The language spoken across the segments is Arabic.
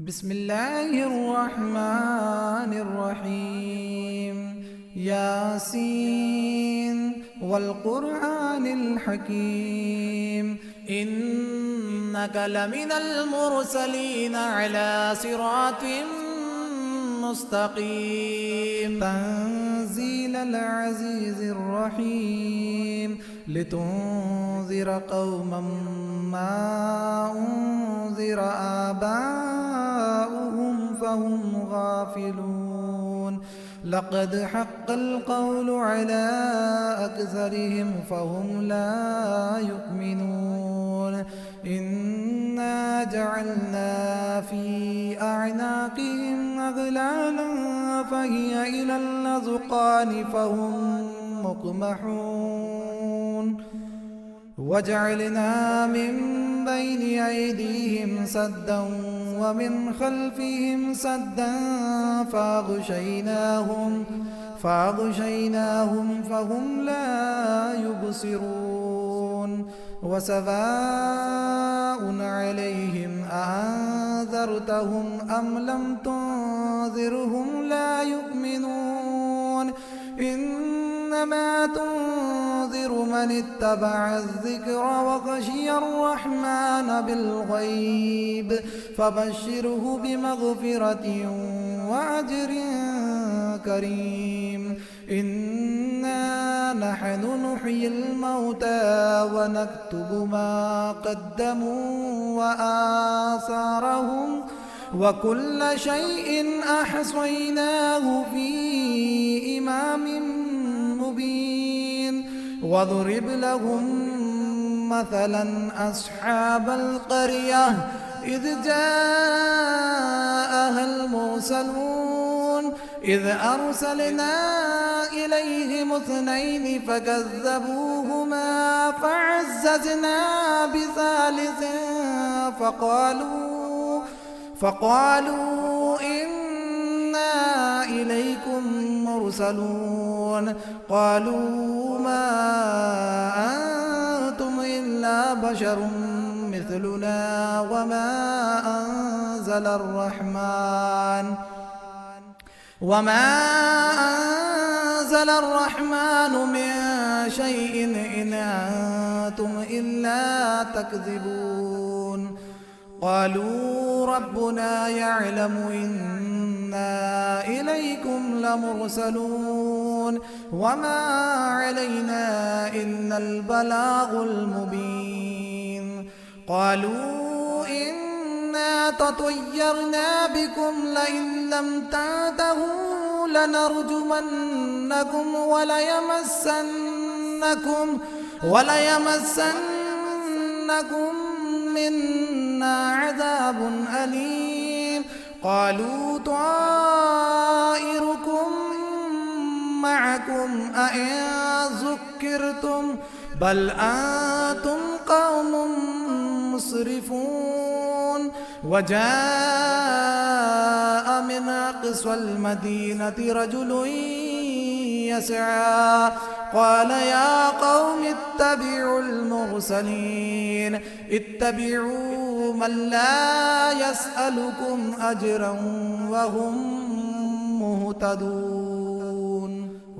بسم الله الرحمن الرحيم. ياسين والقرآن الحكيم إنك لمن المرسلين على صراط مستقيم. تنزيل العزيز الرحيم لتنذر قوما ما أنذر آباؤهم فهم غافلون. لقد حق القول على أكثرهم فهم لا يؤمنون. إنا جعلنا في أعناقهم أغلالا فهي إلى الأذقان فهم مقمحون. وجعلنا من بين أيديهم سدا ومن خلفهم سدا فأغشيناهم فهم لا يبصرون. وسواء عليهم أأنذرتهم أم لم تنذرهم لا يؤمنون. إنما تنذر من اتبع الذكر وخشي الرحمن بالغيب فبشره بمغفرة وأجر كريم. إنا نحن نحيي الموتى ونكتب ما قدموا وآثارهم وكل شيء أحصيناه في إمام مبين. واضرب لهم مثلا أصحاب القرية إذ جاءها المرسلون إذ أرسلنا إليهم اثنين فكذبوهما فعززنا بثالث فقالوا إنا إليكم مرسلون. قالوا ما أنتم إلا بشر مثلنا وما أنزل الرحمن من شيء إن أنتم إلا تكذبون. قالوا ربنا يعلم إنا إليكم لمرسلون وما علينا إلا البلاغ المبين. قالوا إنا تطيرنا بكم لئن لم تنتهوا لنرجمنكم وليمسنكم منا عذاب أليم. قالوا طائركم معكم أئن ذكرتم بل أنتم قوم مسرفون. وجاء من أقصى المدينة رجل يسعى قال يا قوم اتبعوا المرسلين اتبعوا من لا يسألكم أجرا وهم مهتدون.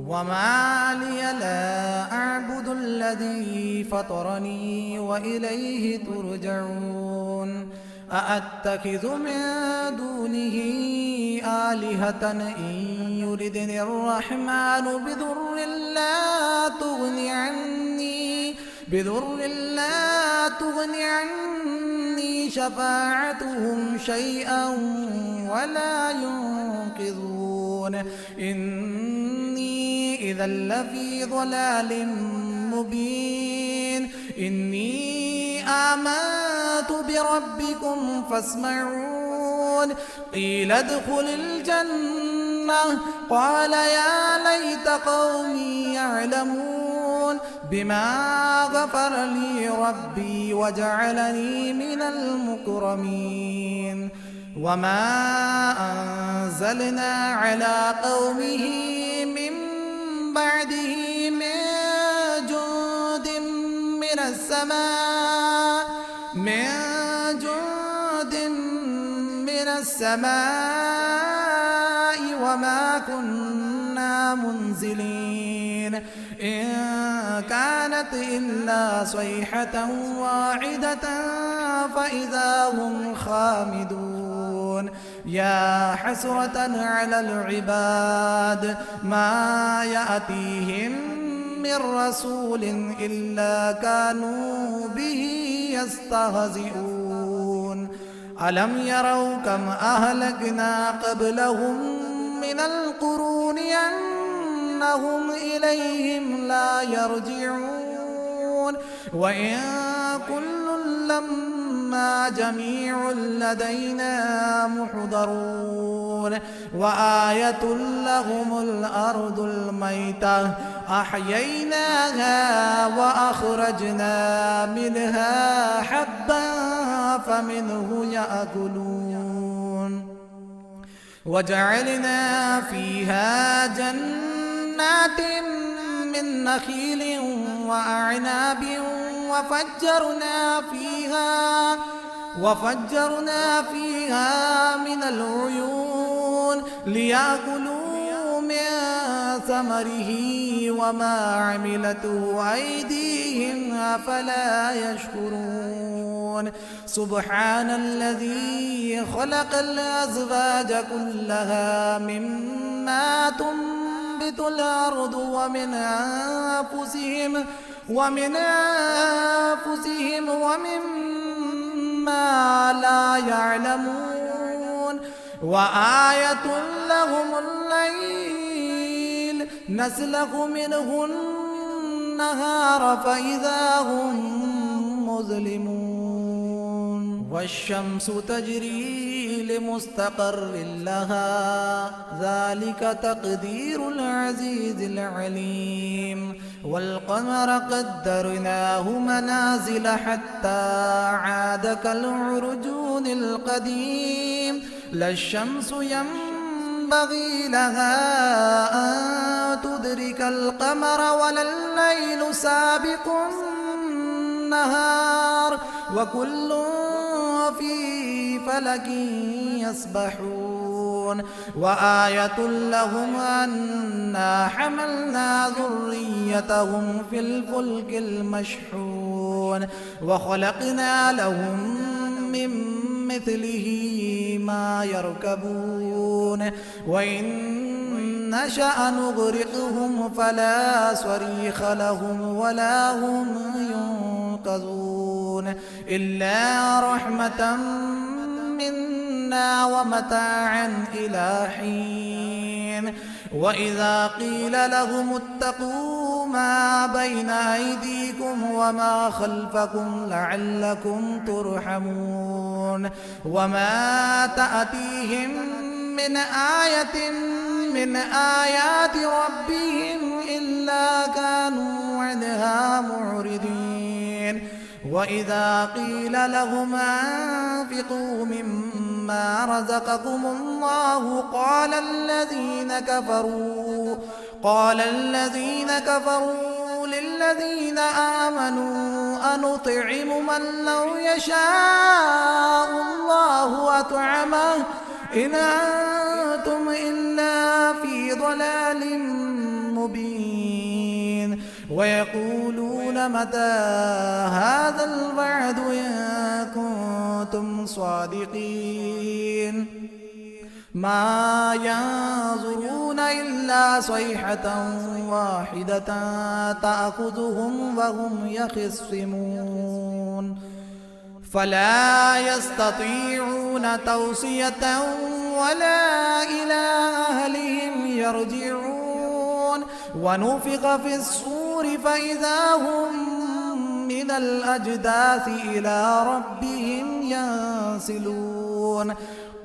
وما لي لا أعبد الذي فطرني وإليه ترجعون. أأتخذ من دونه آلهة إن يردني الرحمن بضر لا تغني عني شفاعتهم شيئا ولا ينقذون. إني إذا لفي ضلال مبين. إني آمنت بربكم فاسمعون. قيل ادخل الجنة قال يا ليت قومي يعلمون بما غفر لي ربي وجعلني من المكرمين. وما أنزلنا على قومه من بعده من جند من السماء السماء وما كنا منزلين إن كانت إلا صيحة واحدة فإذا هم خامدون يا حسرة على العباد ما يأتيهم من رسول إلا كانوا به يستهزئون ألم يروا كم أهلكنا قبلهم من القرون أنهم إليهم لا يرجعون وإن كل لما جميع لدينا محضرون وآية لهم الأرض الميتة أحييناها وأخرجنا منها حبا فمنه يأكلون وجعلنا فيها جنات من نخيل وأعناب وفجرنا فيها من العيون ليأكلوا من ثمره وما عملته أيديهم أفلا يشكرون سبحان الذي خلق الأزواج كلها مما تنبت الأرض ومن أنفسهم ومما لا يعلمون وآية لهم الليل نسلخ منه النهار فإذا هم مظلمون والشمس تجري لمستقر لها ذلك تقدير العزيز العليم والقمر قدرناه منازل حتى عاد كالعرجون القديم لا الشمس ينبغي لها أن تدرك القمر ولا الليل سابق النهار وكل في فلك يسبحون وآية لهم أنا حملنا ذريتهم في الفلك المشحون وخلقنا لهم من مثله ما يركبون وإن نشأ نغرقهم فلا صريخ لهم ولا هم ينقذون إلا رحمة منا ومتاعا إلى حين وإذا قيل لهم اتقوا ما بين أيديكم وما خلفكم لعلكم ترحمون وما تأتيهم من آية من آيات ربهم إلا كانوا عنها معرضين وإذا قيل لهم أنفقوا مما رزقكم الله قال الذين كفروا للذين آمنوا أنطعم من لو يشاء الله أطعمه إن أنتم إلا في ضلال مبين ويقولون متى هذا الوعد إن كنتم صادقين ما ينظرون إلا صيحة واحدة تأخذهم وهم يخصمون فلا يستطيعون توصية ولا إلى أهلهم يرجعون ونفخ في الصور فإذا هم من الأجداث إلى ربهم ينسلون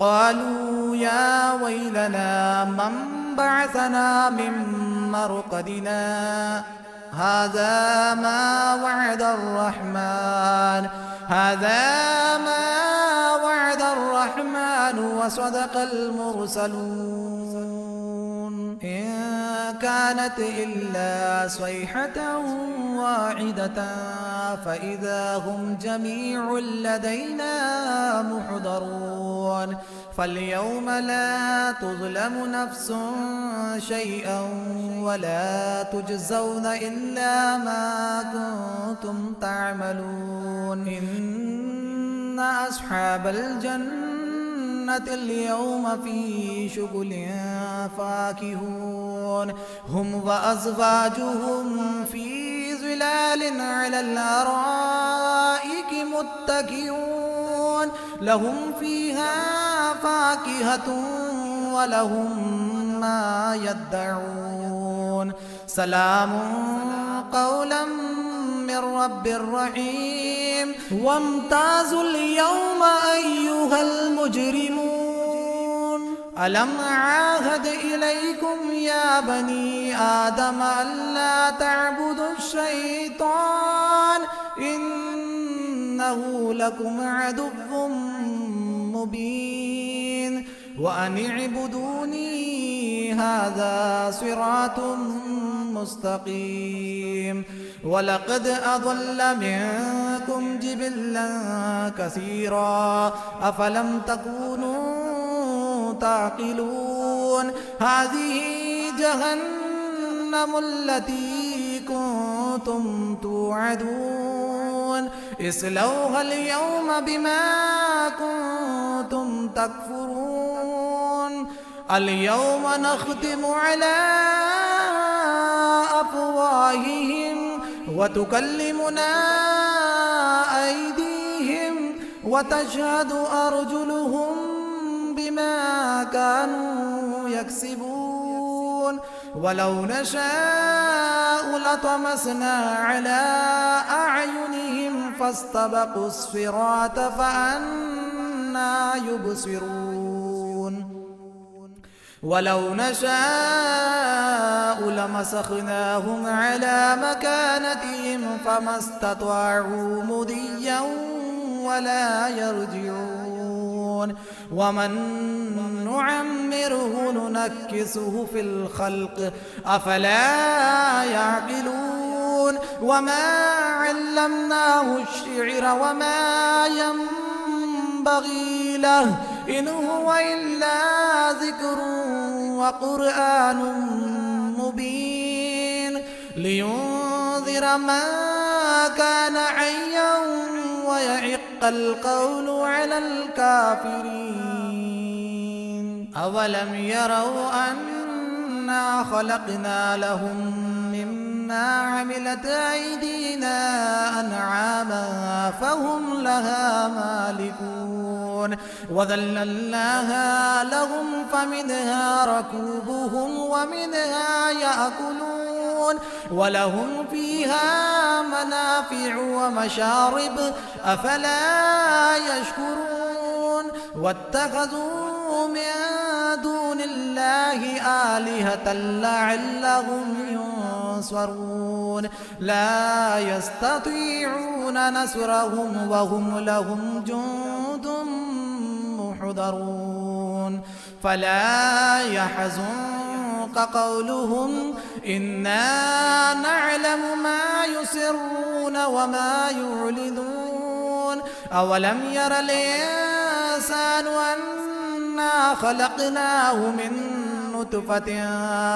قالوا يا ويلنا من بعثنا من مرقدنا هذا ما وعد الرحمن وصدق المرسلون إن كانت إلا صيحة واحدة فإذا هم جميع لدينا محضرون فاليوم لا تظلم نفس شيئا ولا تجزون إلا ما كنتم تعملون إن أصحاب الجنة اليوم في شغل فاكهون هم وأزواجهم في ظلال على الأرائك متكئون لهم فيها فاكهة ولهم ما يدعون سلام قولا من رب رحيم وامتازوا اليوم أيها المجرمون ألم عاهد إليكم يا بني آدم ألا تعبدوا الشيطان إنه لكم عدو مبين وأن اعبدوني هذا صراط مستقيم ولقد أضل منكم جبلا كثيرا أفلم تكونوا تعقلون هذه جهنم التي كنتم توعدون اصلوها اليوم بما كنتم تكفرون اليوم نختم على أفواههم وتكلمنا أيديهم وتشهد أرجلهم بما كانوا يكسبون ولو نشاء لطمسنا على أعينهم فاستبقوا الصراط فأنى يبصرون ولو نشاء لمسخناهم على مكانتهم فما استطاعوا مضيا ولا يرجعون ومن نعمره ننكسه في الخلق أفلا يعقلون وما علمناه الشعر وما ينبغي له إن هو إلا ذكر وقرآن مبين لينذر من كان حيا ويحق القول على الكافرين أولم يروا أنا خلقنا لهم مما عملت أيدينا أنعاما فهم لها مالكون وذللناها لهم فمنها ركوبهم ومنها يأكلون ولهم فيها منافع ومشارب أفلا يشكرون واتخذوا من دون الله آلهة لعلهم ينصرون لا يستطيعون نصرهم وهم لهم جند محضرون فلا يحزنك قولهم إنا نعلم ما يسرون وما يعلنون أولم ير الإنسان أنا خلقناه من نطفة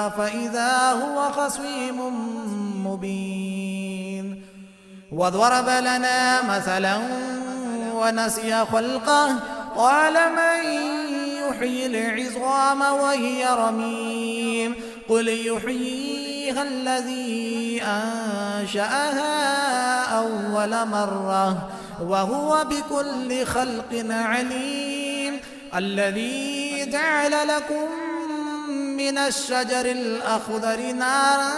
فإذا هو خصيم مبين وضرب لنا مثلا ونسي خلقه قال من يحيي العظام وهي رميم قل يحييها الذي أنشأها أول مرة وهو بكل خلق عليم الذي جعل لكم من الشجر الأخضر نارا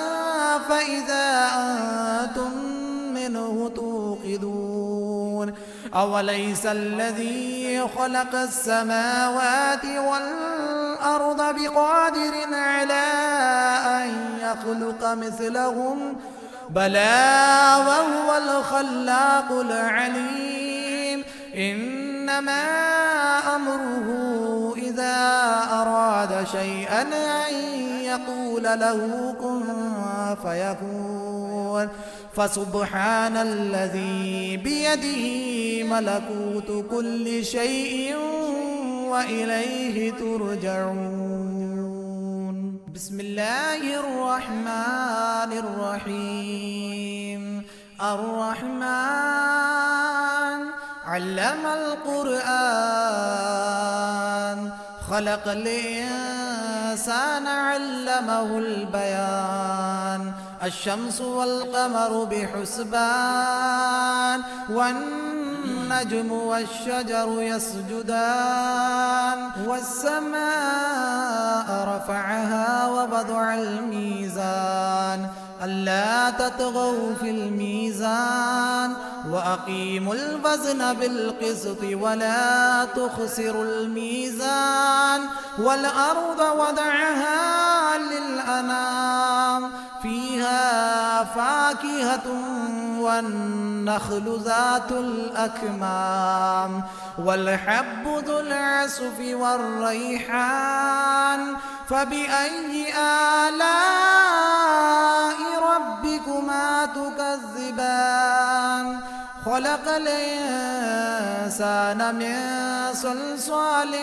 فإذا أنتم منه توقدون أوليس الذي خلق السماوات والأرض بقادر على أن يخلق مثلهم بلى وهو الخلاق العليم إنما أمره إذا أراد شيئا أن يقول له كن فيكون. فسبحان الذي بيده ملكوت كل شيء وإليه ترجعون. بسم الله الرحمن الرحيم. الرحمن علم القرآن خلق الإنسان علمه البيان. الشمس والقمر بحسبان والنجم والشجر يسجدان. والسماء رفعها ووضع الميزان ألا تطغوا في الميزان وأقيموا الوزن بالقسط ولا تخسروا الميزان. والأرض وضعها للأنام فيها فاكهة والنخل ذات الأكمام والحب ذو العصف والريحان. فبأي آلاء ربكما تكذبان؟ خلق الإنسان من صلصال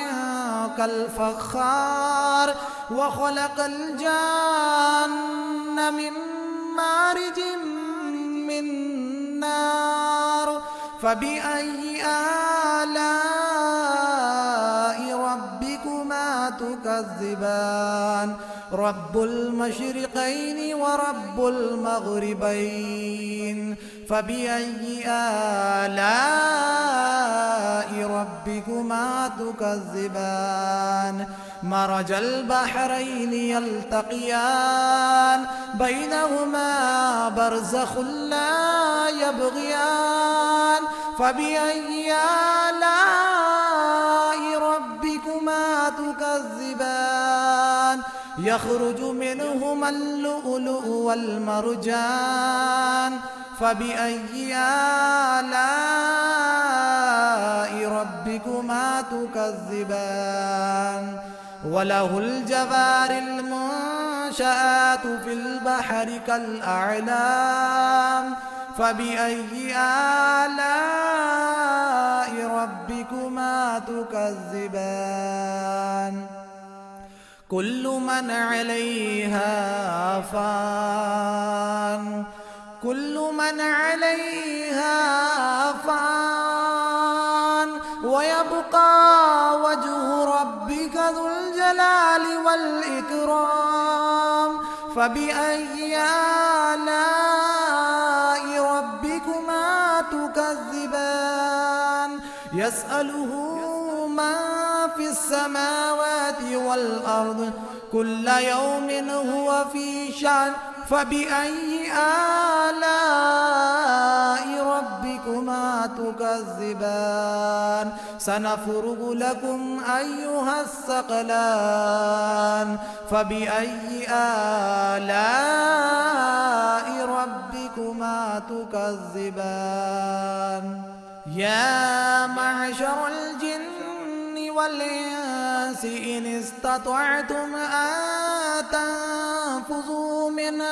كالفخار وخلق الجان من مارج من نار. فبأي آلاء ربكما تكذبان؟ رب المشرقين ورب المغربين. فبأي آلاء ربكما تكذبان؟ مرج البحرين يلتقيان بينهما برزخ لا يبغيان. فبأي آلاء ربكما تكذبان؟ يخرج منهما اللؤلؤ والمرجان. فبأي آلاء ربكما تكذبان؟ وله الجوار المنشآت في البحر كالأعلام. فبأي آلاء ربكما تكذبان؟ كل من عليها فان. كل من عليها فان ويبقى وجه ربك ذو الجلال والإكرام. فبأي آلاء ربكما تكذبان؟ يسأله من في السماوات والأرض كل يوم هو في شأن. فبأي آلاء ربكما تكذبان؟ سنفرغ لكم أيها الثقلان. فبأي آلاء ربكما تكذبان؟ يا معشر الجن والإنس إن استطعتم أن تنفذوا من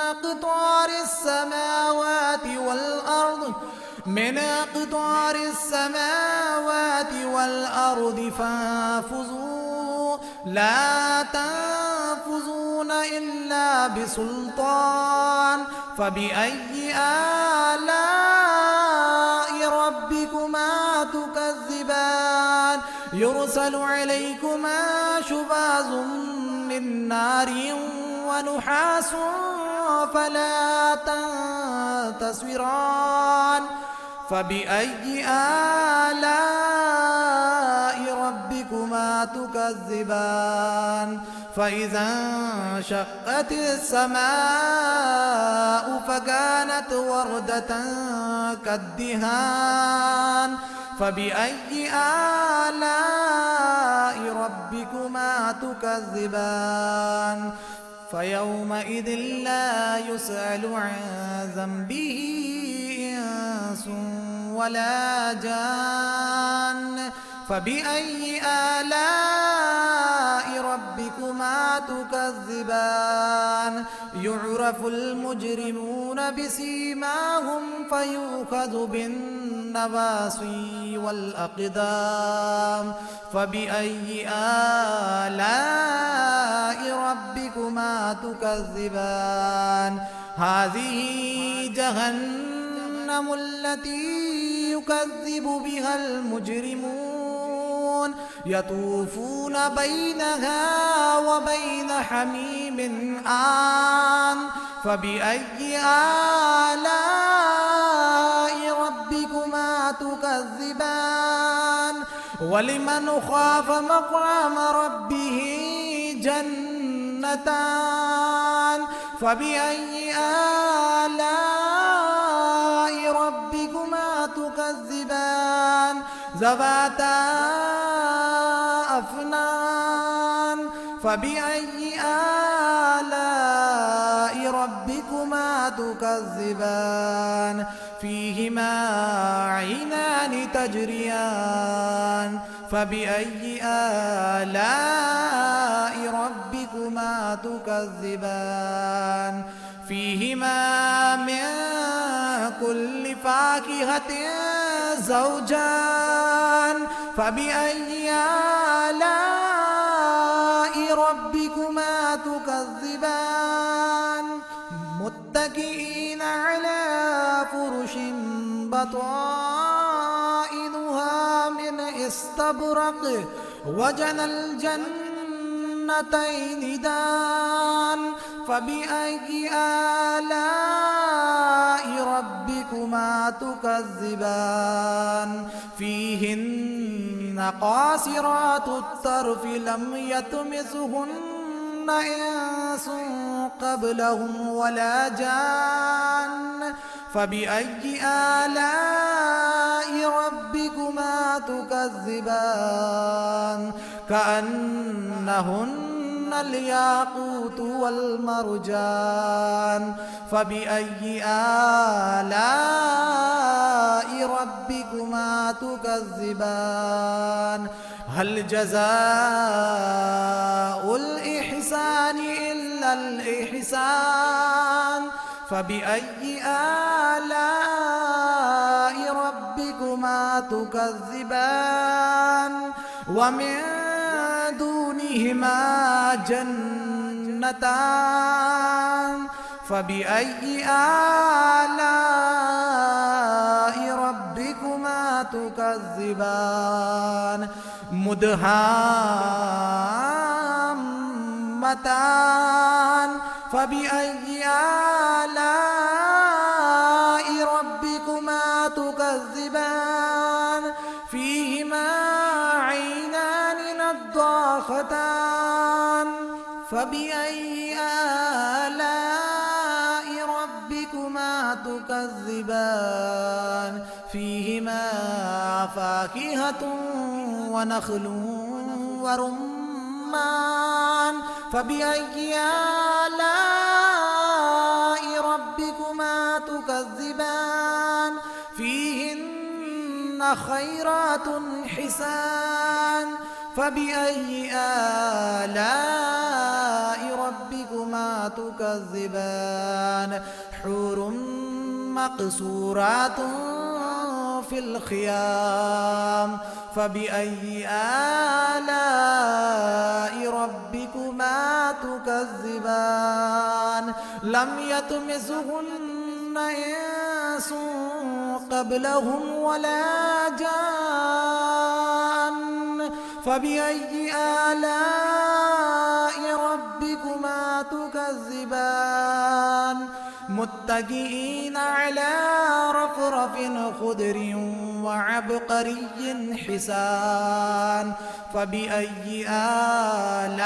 أقطار السماوات والأرض فانفذوا لا تنفذون إلا بسلطان. فبأي آلاء ربكما تكذبان؟ يرسل عليكما شواظ من نار ونحاس فلا تنتصران. فبأي آلاء ربكما تكذبان؟ فإذا انشقت السماء فكانت وردة كالدهان. فبأي آلاء ربكما تكذبان؟ فيومئذ لا يسأل عن ذنبه إنس ولا جان. فبأي آلاء ربكما تكذبان يعرف المجرمون بسيماهم فيؤخذ بالنواصي والأقدام فبأي آلاء ربكما تكذبان هذه جهنم التي يكذب بها المجرمون يطوفون بينها وبين حميم آن فبأي آلاء ربكما تكذبان ولمن خاف مقام ربه جنتان فبأي آلاء ربكما تكذبان ذواتا أفنان فبأي آلاء ربكما تكذبان فيهما عينان تجريان فبأي آلاء ربكما تكذبان فيهما من كل فاكهة زوجان فبأي آلاء ربكما تكذبان متكئين على فرش بطائنها من استبرق وجنى الجنتين دان فبأي آلاء ربكما تكذبان فيهن قاصرات الطرف لم يطمثهن إنس قبلهم ولا جان فبأي آلاء ربكما تكذبان كأنهن الياقوت والمرجان فبأي آلاء ربكما تكذبان هل جزاء الإحسان إلا الإحسان فبأي آلاء ربكما تكذبان ومن دونهما جنتان فبأي آلاء ربكما تكذبان مدهامتان فبأي آلاء ربكما تكذبان فيهما عينان نضاختان فبأي آلاء ربكما تكذبان فيهما فاكهة ونخل ورمان فبأي آلاء ربكما تكذبان فيهن خيرات حسان فبأي آلاء ربكما تكذبان حور مقصورات في الخيام فبأي آلاء ربكما تكذبان لم يطمثهن إنس قبلهم ولا جان فبأي آلاء ربكما تكذبان متكئين على رفرف خضر وعبقري حسان فبأي آلاء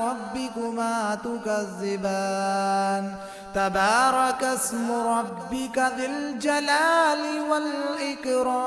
ربكما تكذبان تبارك اسم ربك ذي الجلال والإكرام